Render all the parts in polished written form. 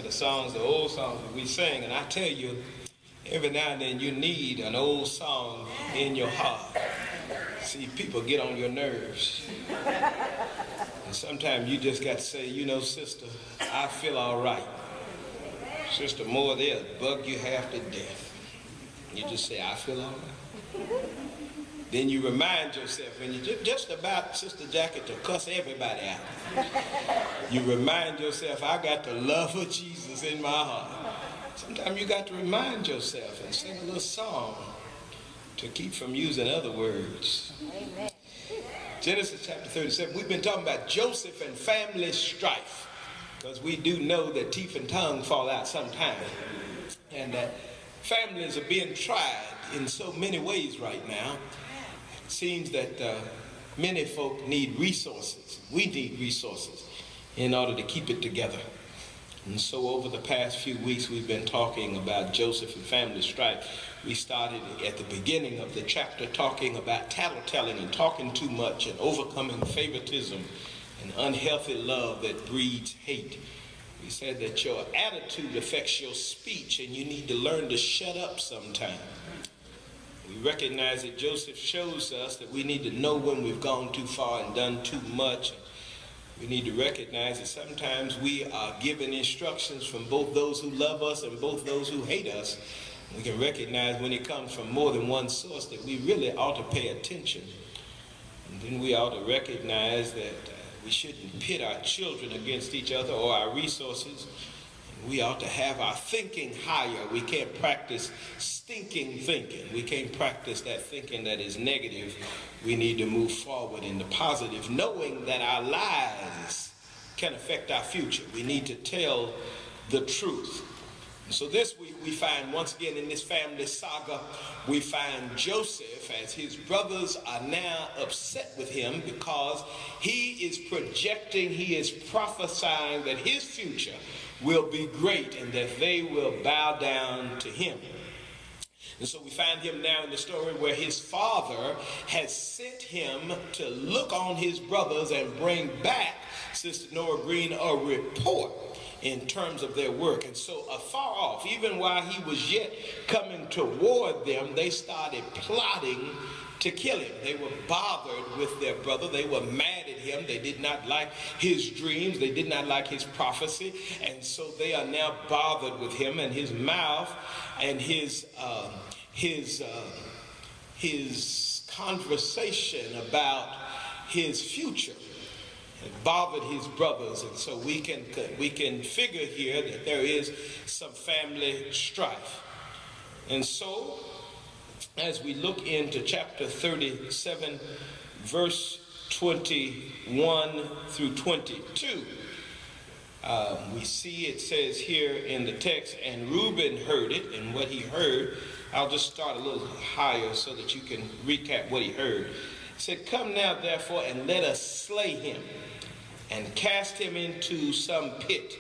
The songs, the old songs that we sing, and I tell you, every now and then you need an old song in your heart. See, people get on your nerves. And sometimes you just got to say, you know, sister, I feel all right. Sister Moore, they'll bug you half to death. You just say, I feel all right. Then you remind yourself, when you're just about, Sister Jackie, to cuss everybody out. You remind yourself, I got the love of Jesus in my heart. Sometimes you got to remind yourself and sing a little song to keep from using other words. Amen. Genesis chapter 37, we've been talking about Joseph and family strife, because we do know that teeth and tongue fall out sometime, and that families are being tried in so many ways right now. It seems that many folk need resources. We need resources in order to keep it together. And so over the past few weeks, we've been talking about Joseph and family strife. We started at the beginning of the chapter talking about tattletelling and talking too much and overcoming favoritism and unhealthy love that breeds hate. We said that your attitude affects your speech and you need to learn to shut up sometime. We recognize that Joseph shows us that we need to know when we've gone too far and done too much. We need to recognize that sometimes we are given instructions from both those who love us and both those who hate us. We can recognize when it comes from more than one source that we really ought to pay attention. And then we ought to recognize that we shouldn't pit our children against each other or our resources. We ought to have our thinking higher. We can't practice stinking thinking. We can't practice that thinking that is negative. We need to move forward in the positive, knowing that our lives can affect our future. We need to tell the truth. And so this week we find, once again in this family saga, we find Joseph as his brothers are now upset with him because he is projecting, he is prophesying that his future will be great and that they will bow down to him. And so we find him now in the story where his father has sent him to look on his brothers and bring back, Sister Nora Green, a report in terms of their work. And so afar off, even while he was yet coming toward them, they started plotting to kill him. They were bothered with their brother. They were mad at him. They did not like his dreams. They did not like his prophecy. And so they are now bothered with him, and his mouth and his conversation about his future had bothered his brothers. And so we can figure here that there is some family strife. And so as we look into chapter 37, verse 21 through 22, we see it says here in the text, and Reuben heard it, and what he heard, I'll just start a little higher so that you can recap what he heard. He said, come now therefore and let us slay him and cast him into some pit.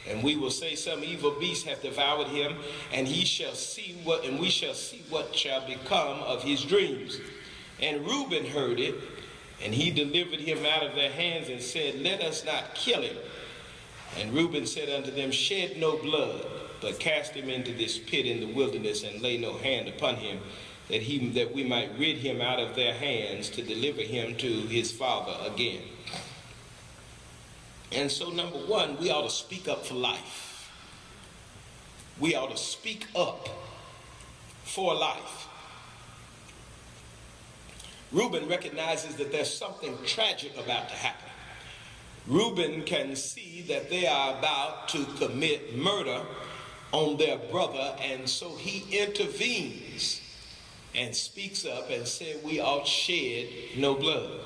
And we will say some evil beast hath devoured him, and we shall see what shall become of his dreams. And Reuben heard it, and he delivered him out of their hands and said, let us not kill him. And Reuben said unto them, shed no blood, but cast him into this pit in the wilderness, and lay no hand upon him, that we might rid him out of their hands, to deliver him to his father again. And so, number one, we ought to speak up for life. We ought to speak up for life. Reuben recognizes that there's something tragic about to happen. Reuben can see that they are about to commit murder on their brother, and so he intervenes and speaks up and said, we ought shed no blood.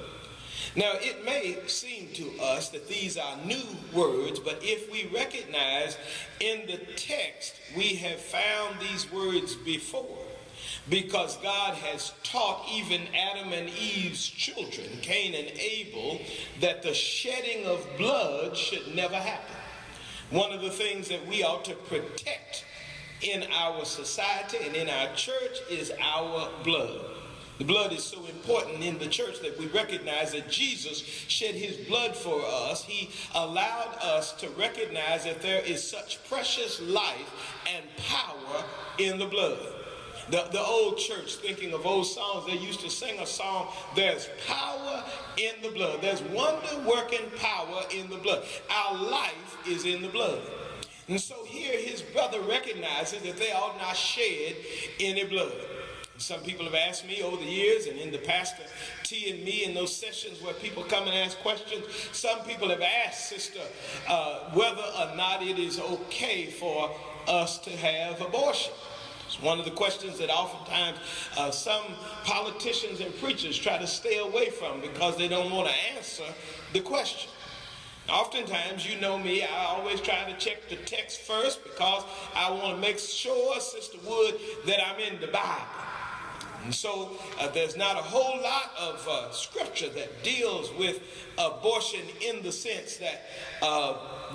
Now, it may seem to us that these are new words, but if we recognize in the text, we have found these words before, because God has taught even Adam and Eve's children, Cain and Abel, that the shedding of blood should never happen. One of the things that we ought to protect in our society and in our church is our blood. The blood is so important in the church that we recognize that Jesus shed his blood for us. He allowed us to recognize that there is such precious life and power in the blood. The old church, thinking of old songs, they used to sing a song, there's power in the blood. There's wonder-working power in the blood. Our life is in the blood. And so here his brother recognizes that they ought not shed any blood. Some people have asked me over the years, and in the Pastor T and me in those sessions where people come and ask questions, some people have asked, Sister, whether or not it is okay for us to have abortion. It's one of the questions that oftentimes some politicians and preachers try to stay away from because they don't want to answer the question. Oftentimes, you know me, I always try to check the text first because I want to make sure, Sister Wood, that I'm in the Bible. And so there's not a whole lot of scripture that deals with abortion in the sense that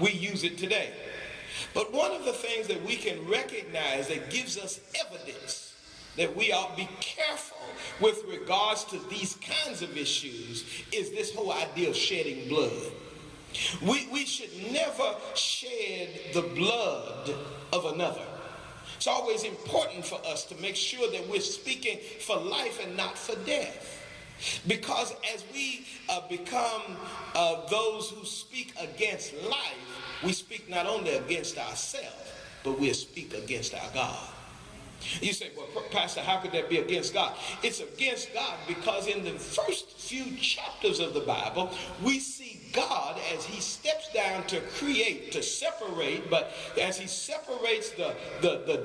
we use it today. But one of the things that we can recognize that gives us evidence that we ought to be careful with regards to these kinds of issues is this whole idea of shedding blood. We should never shed the blood of another. It's always important for us to make sure that we're speaking for life and not for death. Because as we become those who speak against life, we speak not only against ourselves, but we speak against our God. You say, well, Pastor, how could that be against God? It's against God because in the first few chapters of the Bible, we see God as he steps down to create, to separate, but as he separates the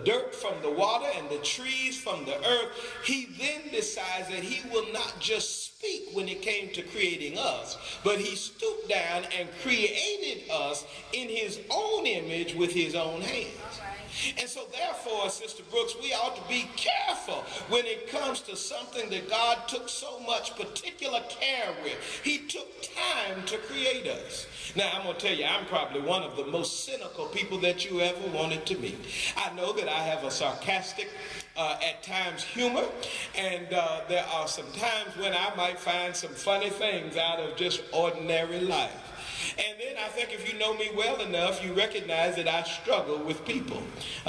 dirt from the water and the trees from the earth, he then decides that he will not just speak when it came to creating us, but he stooped down and created us in his own image with his own hands. And so therefore, Sister Brooks, we ought to be careful when it comes to something that God took so much particular care with. He took time to create us. Now, I'm going to tell you, I'm probably one of the most cynical people that you ever wanted to meet. I know that I have a sarcastic, at times humor, and there are some times when I might find some funny things out of just ordinary life. And then I think if you know me well enough, you recognize that I struggle with people.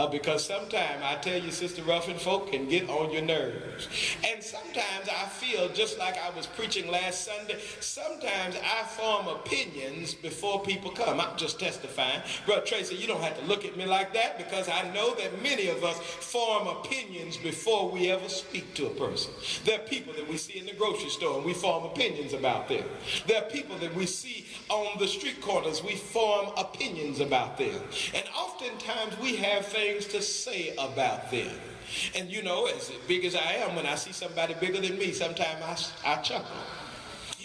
Because sometimes, I tell you, Sister Ruffin, folk can get on your nerves. And sometimes I feel, just like I was preaching last Sunday, sometimes I form opinions before people come. I'm just testifying. Brother Tracy, you don't have to look at me like that because I know that many of us form opinions before we ever speak to a person. There are people that we see in the grocery store and we form opinions about them. There are people that we see on the street corners, we form opinions about them. And oftentimes we have things to say about them. And you know, as big as I am, when I see somebody bigger than me, sometimes I chuckle.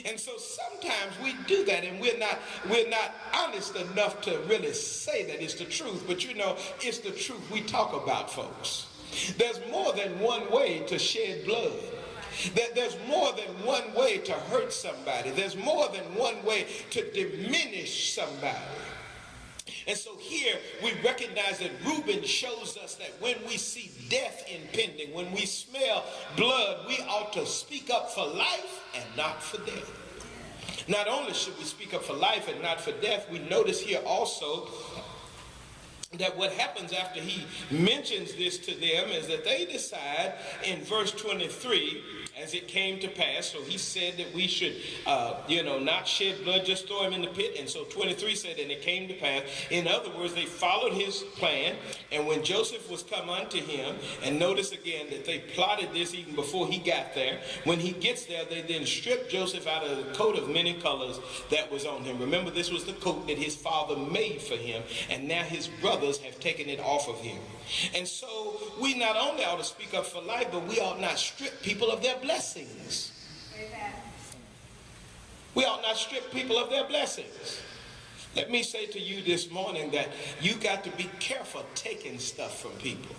And so sometimes we do that and we're not honest enough to really say that it's the truth. But you know, it's the truth we talk about, folks. There's more than one way to shed blood. There's more than one way to hurt somebody. There's more than one way to diminish somebody. And so here we recognize that Reuben shows us that when we see death impending, when we smell blood, we ought to speak up for life and not for death. Not only should we speak up for life and not for death, we notice here also that what happens after he mentions this to them is that they decide in verse 23, as it came to pass, so he said that we should, not shed blood, just throw him in the pit. And so 23 said, and it came to pass. In other words, they followed his plan. And when Joseph was come unto him, and notice again that they plotted this even before he got there. When he gets there, they then stripped Joseph out of the coat of many colors that was on him. Remember, this was the coat that his father made for him. And now his brothers have taken it off of him. And so we not only ought to speak up for life, but we ought not strip people of their blessings. Amen. We ought not strip people of their blessings. Let me say to you this morning that you got to be careful taking stuff from people.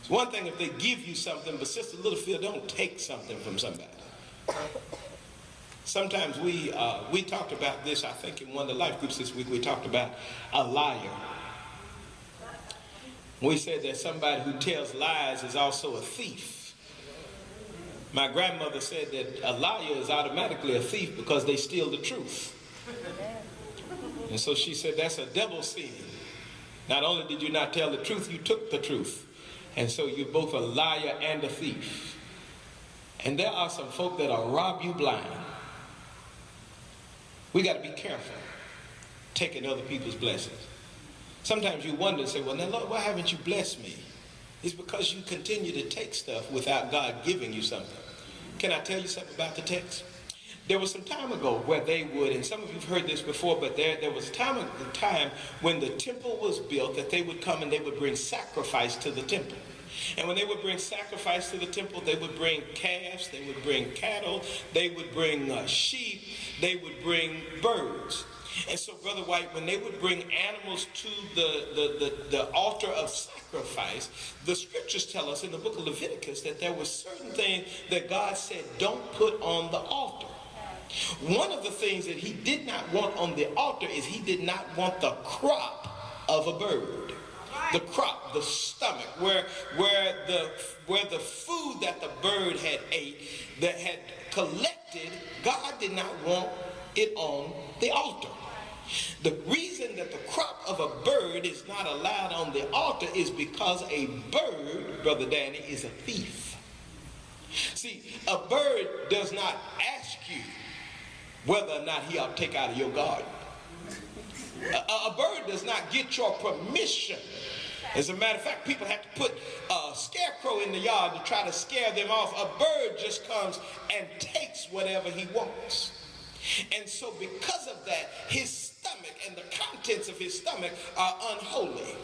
It's one thing if they give you something, but Sister Littlefield, don't take something from somebody. Sometimes we talked about this, I think in one of the life groups this week, we talked about a liar. We said that somebody who tells lies is also a thief. My grandmother said that a liar is automatically a thief because they steal the truth. And so she said that's a double sin. Not only did you not tell the truth, you took the truth. And so you're both a liar and a thief. And there are some folk that'll rob you blind. We got to be careful taking other people's blessings. Sometimes you wonder and say, well, now, Lord, why haven't you blessed me? It's because you continue to take stuff without God giving you something. Can I tell you something about the text? There was some time ago where they would, and some of you have heard this before, but there was a time when the temple was built that they would come and they would bring sacrifice to the temple. And when they would bring sacrifice to the temple, they would bring calves, they would bring cattle, they would bring sheep, they would bring birds. And so, Brother White, when they would bring animals to the altar of sacrifice, the scriptures tell us in the book of Leviticus that there were certain things that God said don't put on the altar. One of the things that he did not want on the altar is he did not want the crop of a bird. The crop, the stomach, where the food that the bird had ate, that had collected, God did not want it on the altar. The reason that the crop of a bird is not allowed on the altar is because a bird, Brother Danny, is a thief. See, a bird does not ask you whether or not he ought to take out of your garden. A bird does not get your permission. As a matter of fact, people have to put a scarecrow in the yard to try to scare them off. A bird just comes and takes whatever he wants. And so because of that, his stomach and the contents of his stomach are unholy.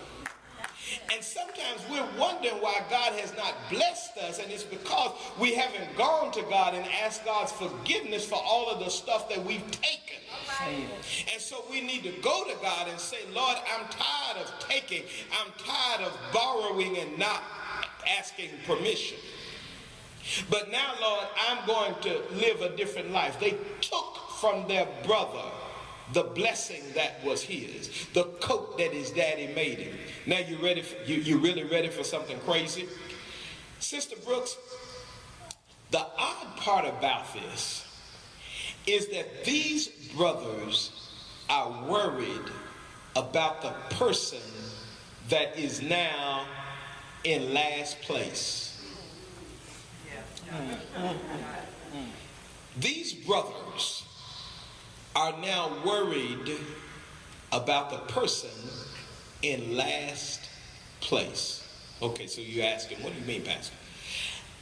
And sometimes we're wondering why God has not blessed us, and it's because we haven't gone to God and asked God's forgiveness for all of the stuff that we've taken. And so we need to go to God and say, Lord, I'm tired of taking. I'm tired of borrowing and not asking permission. But now, Lord, I'm going to live a different life. They took from their brother the blessing that was his, the coat that his daddy made him. Now you ready? You really ready for something crazy? Sister Brooks, the odd part about this is that these brothers are worried about the person that is now in last place. These brothers are now worried about the person in last place. Okay, so you're asking, what do you mean, Pastor?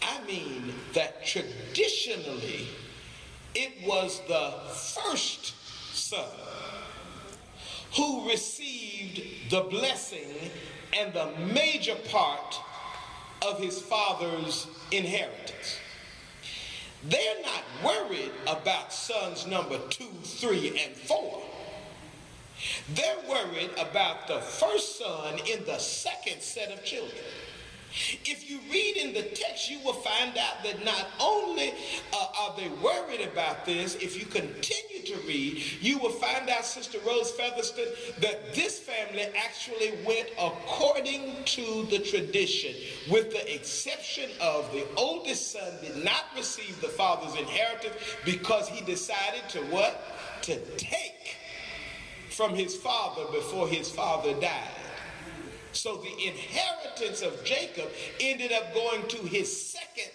I mean that traditionally it was the first son who received the blessing and the major part of his father's inheritance. They're not worried about sons number 2, 3, and 4. They're worried about the first son in the second set of children. If you read in the text, you will find out that not only are they worried about this, if you continue to read, you will find out, Sister Rose Featherston, that this family actually went according to the tradition, with the exception of the oldest son did not receive the father's inheritance because he decided to what? To take from his father before his father died. So the inheritance of Jacob ended up going to his second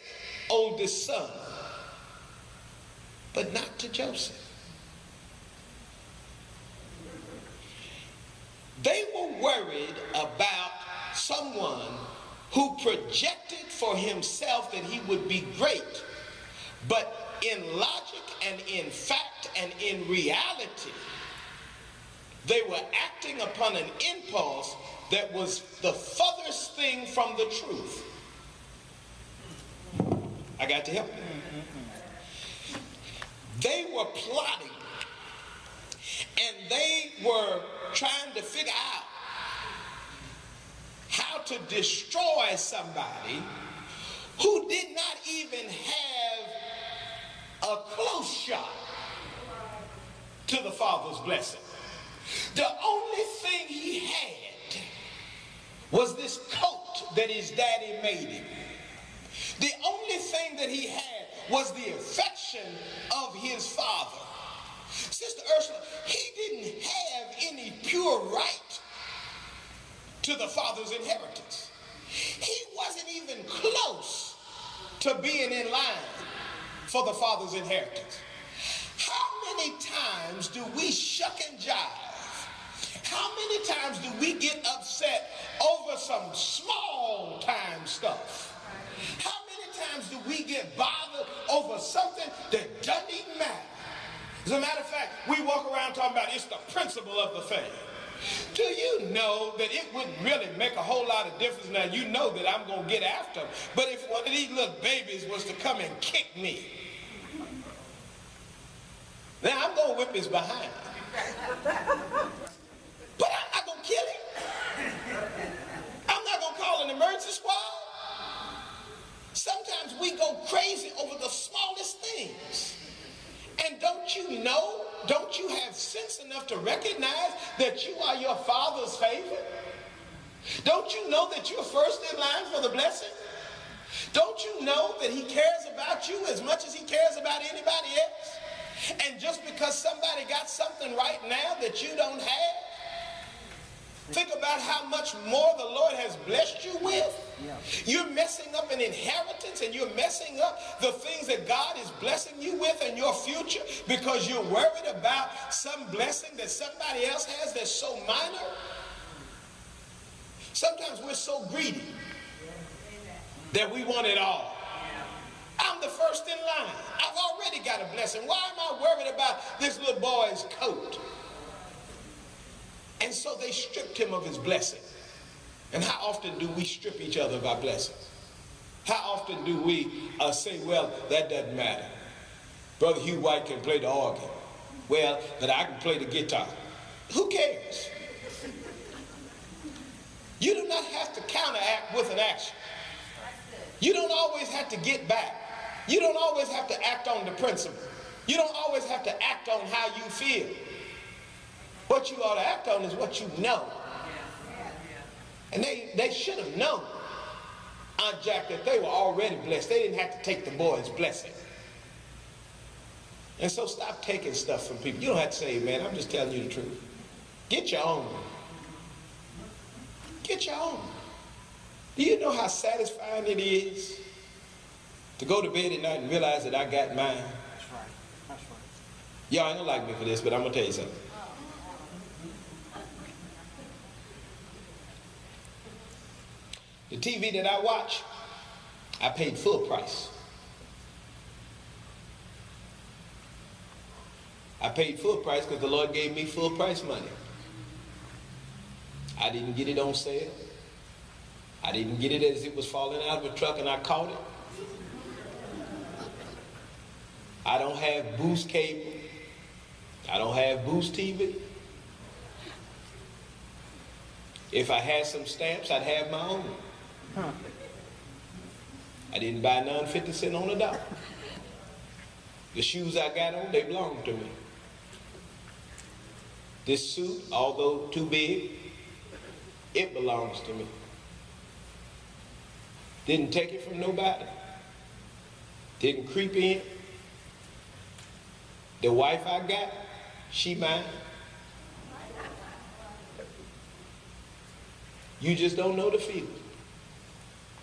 oldest son, but not to Joseph. They were worried about someone who projected for himself that he would be great, but in logic and in fact and in reality, they were acting upon an impulse that was the furthest thing from the truth. I got to help you. They were plotting, and they were trying to figure out how to destroy somebody who did not even have a close shot to the father's blessing. The only thing he had was this coat that his daddy made him. The only thing that he had was the affection of his father. Sister Ursula, he didn't have any pure right to the father's inheritance. He wasn't even close to being in line for the father's inheritance. How many times do we shuck and jive? How many times do we get upset over some small time stuff? How many times do we get bothered over something that doesn't even matter? As a matter of fact, we walk around talking about it's the principle of the thing. Do you know that it wouldn't really make a whole lot of difference? Now, you know that I'm going to get after them. But if one of these little babies was to come and kick me, then I'm going to whip his behind. But I'm not going to kill him. I'm not going to call an emergency squad. Sometimes we go crazy over the smallest things. And don't you have sense enough to recognize that you are your father's favorite? Don't you know that you're first in line for the blessing? Don't you know that he cares about you as much as he cares about anybody else? And just because somebody got something right now that you don't have, think about how much more the Lord has blessed you with. Yeah. You're messing up an inheritance, and you're messing up the things that God is blessing you with in your future because you're worried about some blessing that somebody else has that's so minor. Sometimes we're so greedy that we want it all. I'm the first in line. I've already got a blessing. Why am I worried about this little boy's coat? And so they stripped him of his blessing. And how often do we strip each other of our blessings? How often do we say, well, that doesn't matter. Brother Hugh White can play the organ. Well, but I can play the guitar. Who cares? You do not have to counteract with an action. You don't always have to get back. You don't always have to act on the principle. You don't always have to act on how you feel. What you ought to act on is what you know. And they should have known, Aunt Jack, that they were already blessed. They didn't have to take the boy's blessing. And so stop taking stuff from people. You don't have to say, man, I'm just telling you the truth. Get your own. Get your own. Do you know how satisfying it is to go to bed at night and realize that I got mine? That's right. That's right. Y'all ain't gonna like me for this, but I'm gonna tell you something. The TV that I watch, I paid full price. I paid full price because the Lord gave me full price money. I didn't get it on sale. I didn't get it as it was falling out of a truck and I caught it. I don't have Boost cable. I don't have Boost TV. If I had some stamps, I'd have my own. I didn't buy none 50 cents on the dollar. The shoes I got on, they belong to me. This suit, although too big, it belongs to me. Didn't take it from nobody. Didn't creep in. The wife I got, she mine. You just don't know the feeling.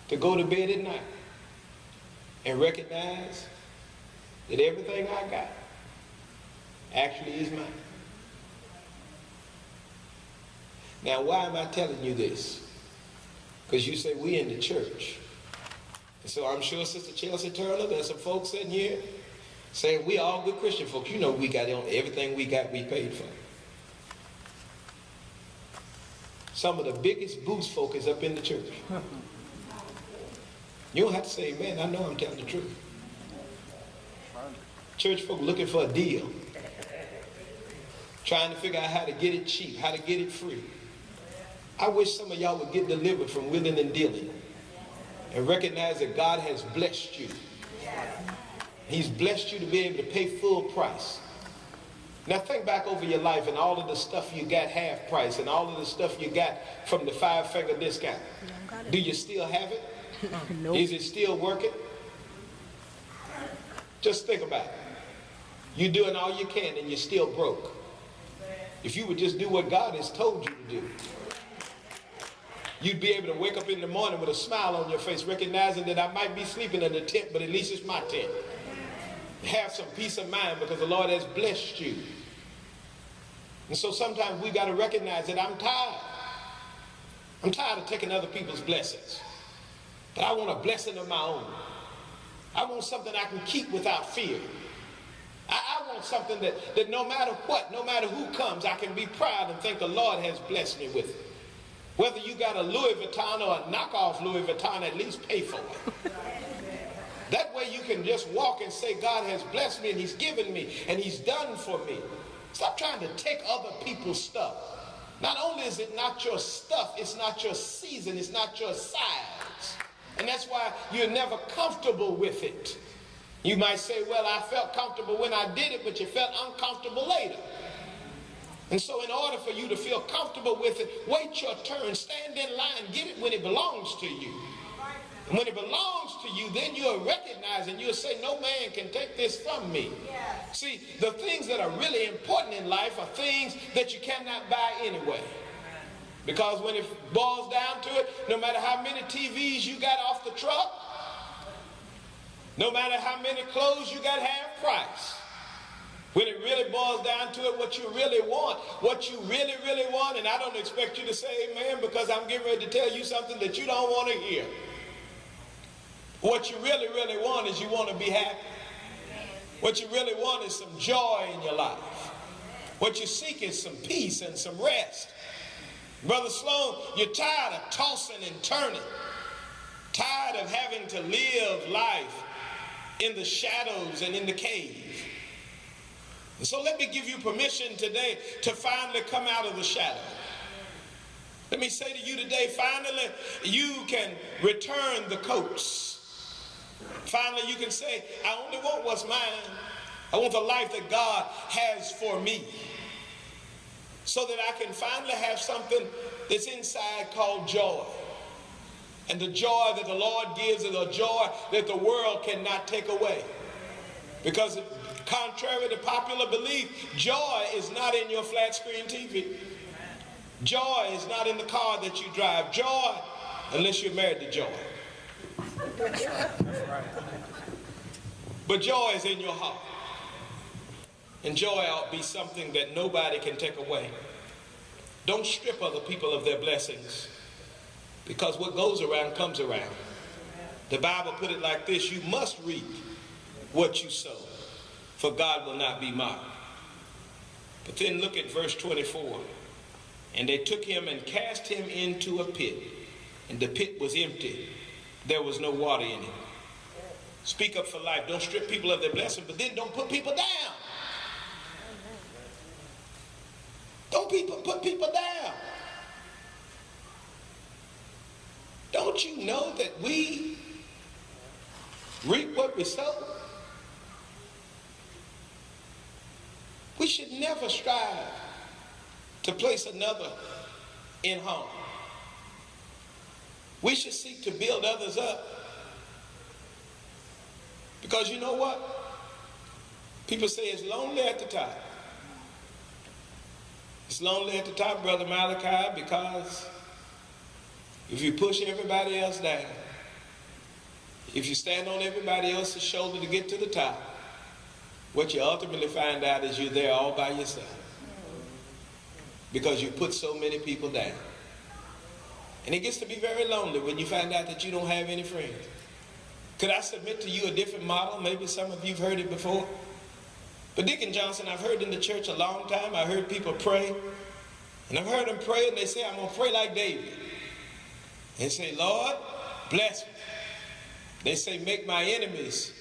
To go to bed at night and recognize that everything I got actually is mine. Now, why am I telling you this? Because you say we in the church. And so I'm sure Sister Chelsea Turner, there's some folks sitting here saying we all good Christian folks. You know we got everything we got, we paid for. Some of the biggest boost folk is up in the church. You don't have to say, man, I know I'm telling the truth. Church folk looking for a deal. Trying to figure out how to get it cheap, how to get it free. I wish some of y'all would get delivered from willing and dealing and recognize that God has blessed you. He's blessed you to be able to pay full price. Now think back over your life and all of the stuff you got half price and all of the stuff you got from the 5-finger discount. Do you still have it? Nope. Is it still working? Just think about it. You're doing all you can and you're still broke. If you would just do what God has told you to do, you'd be able to wake up in the morning with a smile on your face, recognizing that I might be sleeping in a tent, but at least it's my tent. Have some peace of mind because the Lord has blessed you. And so sometimes we've got to recognize that I'm tired. I'm tired of taking other people's blessings. But I want a blessing of my own. I want something I can keep without fear. I want something that no matter what, no matter who comes, I can be proud and think the Lord has blessed me with it. Whether you got a Louis Vuitton or a knockoff Louis Vuitton, at least pay for it. That way you can just walk and say, God has blessed me and he's given me and he's done for me. Stop trying to take other people's stuff. Not only is it not your stuff, it's not your season, it's not your size. And that's why you're never comfortable with it. You might say, well, I felt comfortable when I did it, but you felt uncomfortable later. And so in order for you to feel comfortable with it, wait your turn, stand in line, get it when it belongs to you. And when it belongs to you, then you'll recognize and you'll say, no man can take this from me. Yes. See, the things that are really important in life are things that you cannot buy anyway. Because when it boils down to it, no matter how many TVs you got off the truck, no matter how many clothes you got half price, when it really boils down to it, what you really want, and I don't expect you to say amen because I'm getting ready to tell you something that you don't want to hear. What you really want is you want to be happy. What you really want is some joy in your life. What you seek is some peace and some rest. Brother Sloan, you're tired of tossing and turning, tired of having to live life in the shadows and in the cave. And so let me give you permission today to finally come out of the shadow. Let me say to you today, finally, you can return the coats. Finally, you can say, I only want what's mine. I want the life that God has for me. So that I can finally have something that's inside called joy. And the joy that the Lord gives is a joy that the world cannot take away. Because contrary to popular belief, joy is not in your flat screen TV. Joy is not in the car that you drive. Joy, unless you're married to joy. But joy is in your heart. And joy ought to be something that nobody can take away. Don't strip other people of their blessings, because what goes around comes around. The Bible put it like this: you must reap what you sow, for God will not be mocked. But then look at verse 24. And they took him and cast him into a pit, and the pit was empty. There was no water in it. Speak up for life. Don't strip people of their blessing, but then don't put people down. Don't put people down. Don't you know that we reap what we sow? We should never strive to place another in harm. We should seek to build others up. Because you know what? People say it's lonely at the top. It's lonely at the top, Brother Malachi, because if you push everybody else down, if you stand on everybody else's shoulder to get to the top, what you ultimately find out is you're there all by yourself. Because you put so many people down. And it gets to be very lonely when you find out that you don't have any friends. Could I submit to you a different model? Maybe some of you have heard it before. But Deacon Johnson, I've heard in the church a long time. I heard people pray. And I've heard them pray and they say, I'm going to pray like David. They say, Lord, bless me. They say, make my enemies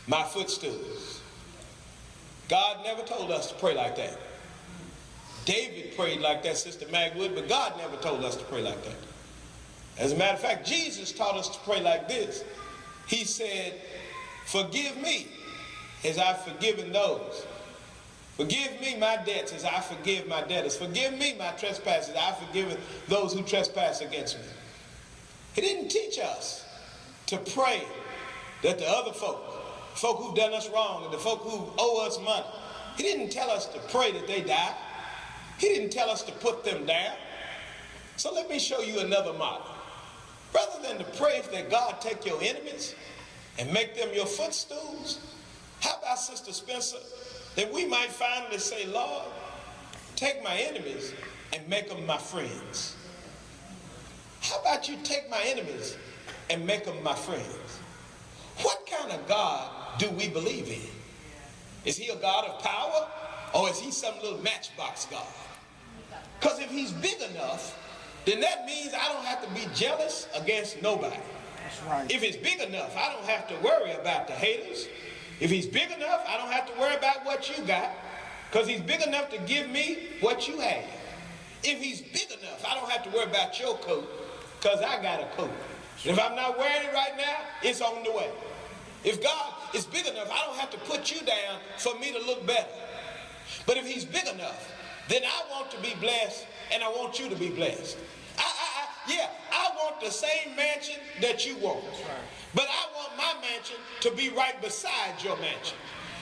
my footstools. God never told us to pray like that. David prayed like that, Sister Magwood, but God never told us to pray like that. As a matter of fact, Jesus taught us to pray like this. He said, forgive me as I've forgiven those. Forgive me my debts as I forgive my debtors. Forgive me my trespasses as I've forgiven those who trespass against me. He didn't teach us to pray that the other folk folk who've done us wrong and the folk who owe us money. He didn't tell us to pray that they die. He didn't tell us to put them down. So let me show you another model. Rather than to pray that God take your enemies and make them your footstools, how about, Sister Spencer, that we might finally say, Lord, take my enemies and make them my friends. How about you take my enemies and make them my friends? What kind of God do we believe in? Is he a God of power, or is he some little matchbox God? Because if he's big enough, then that means I don't have to be jealous against nobody. That's right. If it's big enough, I don't have to worry about the haters. If he's big enough, I don't have to worry about what you got, because he's big enough to give me what you have. If he's big enough, I don't have to worry about your coat, because I got a coat. And if I'm not wearing it right now, it's on the way. If God is big enough, I don't have to put you down for me to look better. But if he's big enough, then I want to be blessed, and I want you to be blessed. I want the same mansion that you want. But I want my mansion to be right beside your mansion.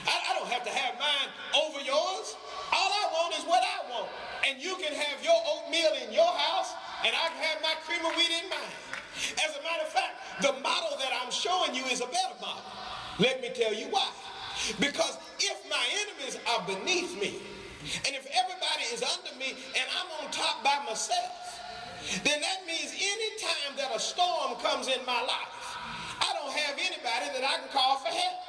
I don't have to have mine over yours. All I want is what I want. And you can have your oatmeal in your house, and I can have my cream of wheat in mine. As a matter of fact, the model that I'm showing you is a better model. Let me tell you why. Because if my enemies are beneath me, and if everybody is under me, and I'm on top by myself, then that means any time that a storm comes in my life, I don't have anybody that I can call for help.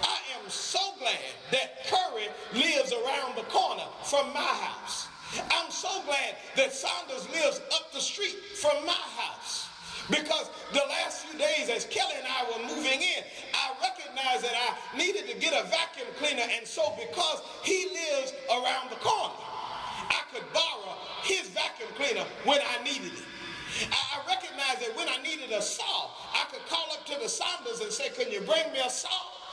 I am so glad that Curry lives around the corner from my house. I'm so glad that Saunders lives up the street from my house. Because the last few days as Kelly and I were moving in, I recognized that I needed to get a vacuum cleaner, and so because he lives around the corner, I could borrow his vacuum cleaner when I needed it. I recognized that when I needed a saw, I could call up to the Saunders and say, can you bring me a saw?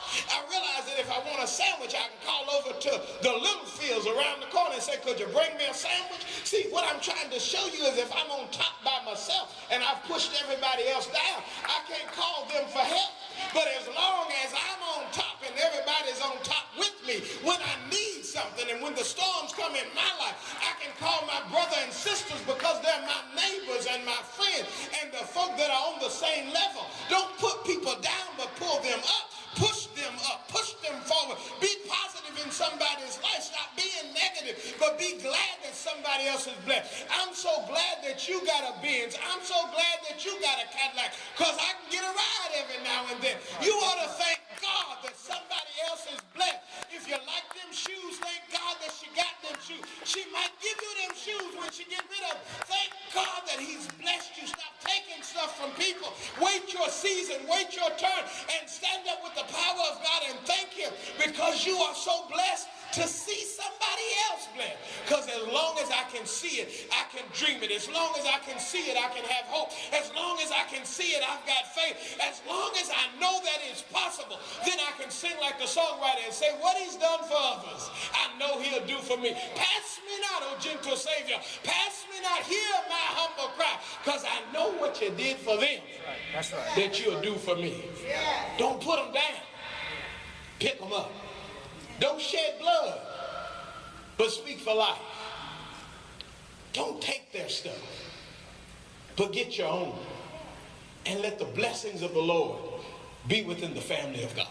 I realized that if I want a sandwich, I can call over to the Littlefields around the corner and say, could you bring me a sandwich? See, what I'm trying to show you is if I'm on top by myself and I've pushed everybody else down, I can't call them for help. But as long as I'm on top and everybody's on top with me, when I need something and when the storms come in my life, I can call my brother and sisters because they're my neighbors and my friends and the folk that are on the same level. Don't put people down, but pull them up. Push them up, push them forward. Be positive in somebody's life. Stop being negative, but be glad that somebody else is blessed. I'm so glad that you got a Benz. I'm so glad that you got a Cadillac, because I can get a ride every now and then. You ought to thank God that somebody else is blessed. If you like them shoes, thank God that she got them shoes. She might give you them shoes when she get rid of them. Thank God that he's blessed you. Stop taking stuff from people. Wait your season, wait your turn, and stand up with the power of God and thank him, because you are so blessed to see somebody else blessed. Because as long as I can see it, I can dream it. As long as I can see it, I can have hope. As long as I can see it, I've got faith. As long as I know that it's possible, then I can sing like the songwriter and say, what he's done for others, I know he'll do for me. Pass me not, O gentle Savior. Pass me not, hear my humble cry, because I know what you did for them. That's right. That you'll do for me. Don't put them down. Pick them up. Don't shed blood, but speak for life. Don't take their stuff, but get your own. And let the blessings of the Lord be within the family of God.